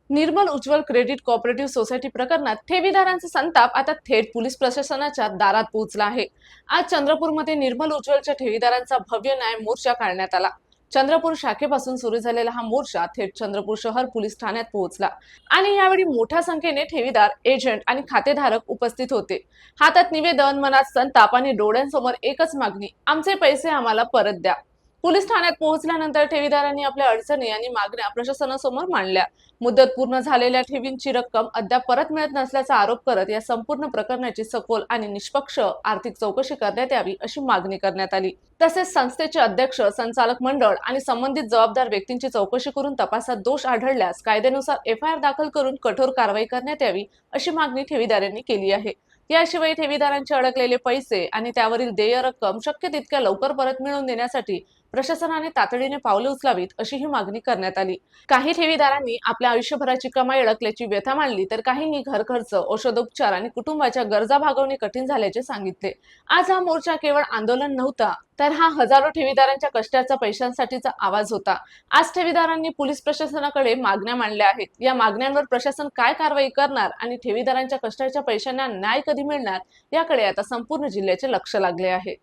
निर्मल उज्ज्वल credit cooperative society प्रकरणात ठेवीदारांचा संताप आता थेट पोलीस प्रशासनाच्या दारात पोहोचला आहे। आज चंद्रपूरमध्ये निर्मल उज्ज्वलच्या ठेवीदारांचा भव्य न्याय मोर्चा काढण्यात आला। चंद्रपूर शाखेपासून सुरू झालेला हा मोर्चा थेट चंद्रपूर शहर पोलीस ठाण्यात पोहोचला आणि यावेळी मोठ्या संख्येने ठेवीदार, एजंट आणि खातेधारक उपस्थित होते। हातात निवेदन, मनात संताप आणि डोळ्यांसमोर एकच मागणी, आमचे पैसे आम्हाला परत द्या। पोलीस ठाण्यात पोहोचल्यानंतर ठेवीदारांनी आपल्या अडचणी आणि मागण्या प्रशासनासमोर मांडल्या। मुदत पूर्ण झालेल्या ठेवींची रक्कम अद्याप परत मिळत नसल्याचा आरोप करत या संपूर्ण प्रकरणाची सखोल आणि निष्पक्ष आर्थिक चौकशी करण्यात यावी अशी मागणी करण्यात आली। तसेच संस्थेचे अध्यक्ष, संचालक मंडळ आणि संबंधित जबाबदार व्यक्तींची चौकशी करून तपासात दोष आढळल्यास कायद्यानुसार एफआयआर दाखल करून कठोर कारवाई करण्यात यावी अशी मागणी ठेवीदारांनी केली आहे। याशिवाय ठेवीदारांचे अडकलेले पैसे आणि त्यावरील देय रक्कम शक्य तितक्या लवकर परत मिळवून देण्यासाठी प्रशासनाने तातडीने पावले उचलावीत अशी ही मागणी करण्यात आली। काही ठेवीदारांनी आपल्या आयुष्यभराची कमाई अडकल्याची व्यथा मांडली, तर काहींनी घर खर्च, औषधोपचार आणि कुटुंबाच्या गरजा भागवणे कठीण झाल्याचे सांगितले। आज हा मोर्चा केवळ आंदोलन नव्हता, तर हा हजारो ठेवीदारांच्या कष्टाचा पैशांसाठीचा आवाज होता। आज ठेवीदारांनी पोलीस प्रशासनाकडे मागण्या मांडल्या आहेत। या मागण्यांवर प्रशासन काय कारवाई करणार आणि ठेवीदारांच्या कष्टाच्या पैशांना न्याय कधी मिळणार याकडे आता संपूर्ण जिल्ह्याचे लक्ष लागले आहे।